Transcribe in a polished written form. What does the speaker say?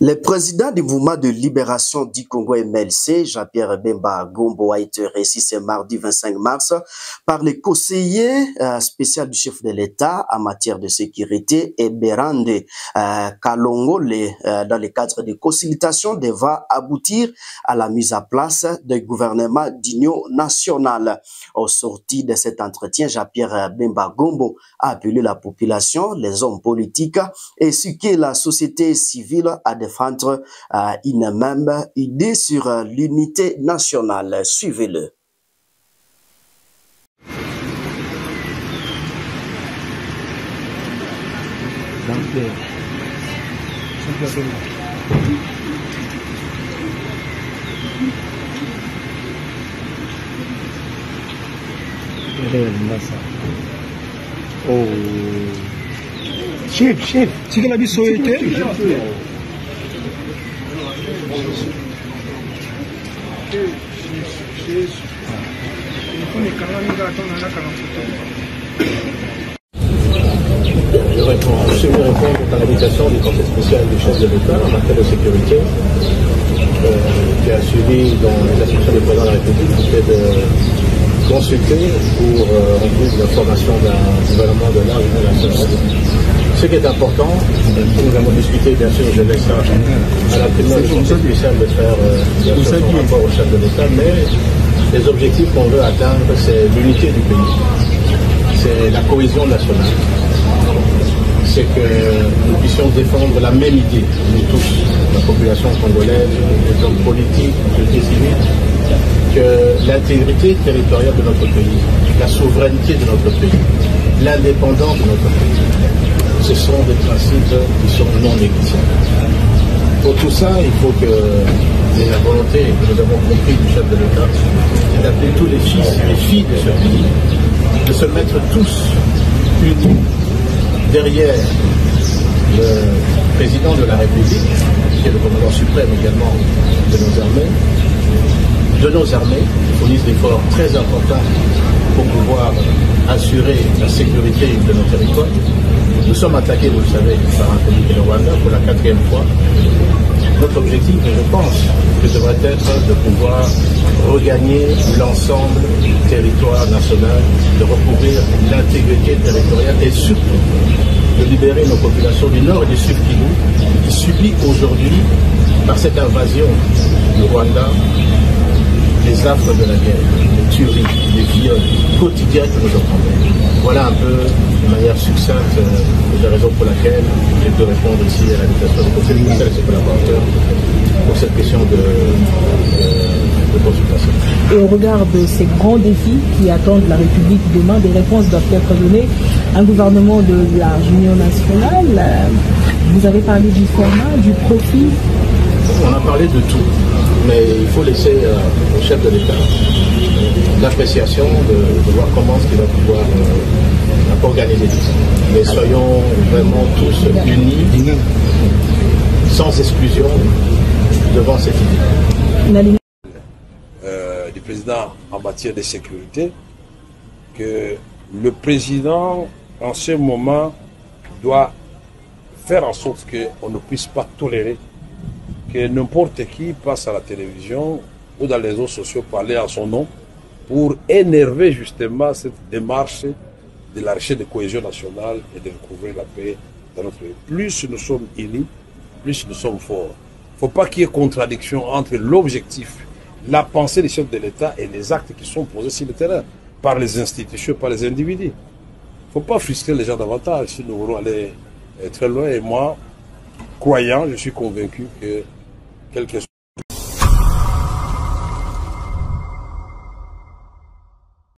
Le président du mouvement de libération du Congo MLC, Jean-Pierre Bemba Gombo, a été reçu ce mardi 25 mars par le conseiller spécial du chef de l'État en matière de sécurité et Berande Kalongo dans le cadre de consultations devant aboutir à la mise en place d'un gouvernement d'union nationale. Au sorti de cet entretien, Jean-Pierre Bemba Gombo a appelé la population, les hommes politiques ainsi que la société civile à défendre une même idée sur l'unité nationale. Suivez-le. Oh. Chef, c'est que la vie souhaitée. Je vais répondre à l'invitation du Conseil spécial du chef de l'État en matière de sécurité qui a suivi dans les instructions du président de la République qui était de consulter pour en plus de la formation d'un gouvernement de l'Union nationale. Ce qui est important, nous avons discuté, bien sûr, je laisse à la présidence du Conseil spécial de faire son rapport au chef de l'État, mais les objectifs qu'on veut atteindre, c'est l'unité du pays, c'est la cohésion nationale, c'est que nous puissions défendre la même idée, nous tous, la population congolaise, les hommes politiques, la société civile, que l'intégrité territoriale de notre pays, la souveraineté de notre pays, l'indépendance de notre pays, ce sont des principes qui sont non négligeables. Pour tout ça, il faut que la volonté que nous avons compris du chef de l'État, c'est d'appeler tous les fils et les filles de ce pays, de se mettre tous unis derrière le président de la République, qui est le commandant suprême également de nos armées, qui fournissent des efforts très importants pour pouvoir assurer la sécurité de nos territoires. Nous sommes attaqués, vous le savez, par un pays qui est le Rwanda pour la 4e fois. Notre objectif, je pense, devrait être de pouvoir regagner l'ensemble du territoire national, de recouvrir l'intégrité territoriale et surtout de libérer nos populations du nord et du sud Kivu qui subissent aujourd'hui, par cette invasion du Rwanda, les affres de la guerre, les tueries, les viols quotidiens que nous entendons. Voilà un peu, de manière succincte, la raison pour laquelle j'ai pu répondre ici à l'invitation du Conseil spécial et ses collaborateurs pour cette question de consultation. Et au regard de ces grands défis qui attendent la République demain, des réponses doivent être données. Un gouvernement de la Union nationale, vous avez parlé du format, du profil. On a parlé de tout, mais il faut laisser au chef de l'État l'appréciation de voir comment il va pouvoir organiser tout ça. Mais soyons vraiment tous unis, sans exclusion, devant cette idée. Du président en matière de sécurité, que le président, en ce moment, doit faire en sorte qu'on ne puisse pas tolérer que n'importe qui passe à la télévision ou dans les réseaux sociaux parler à son nom pour énerver justement cette démarche de la recherche de cohésion nationale et de recouvrir la paix dans notre pays. Plus nous sommes unis, plus nous sommes forts. Il ne faut pas qu'il y ait contradiction entre l'objectif, la pensée des chefs de l'État et les actes qui sont posés sur le terrain par les institutions, par les individus. Il ne faut pas frustrer les gens davantage si nous voulons aller très loin. Et moi, croyant, je suis convaincu que quel que soit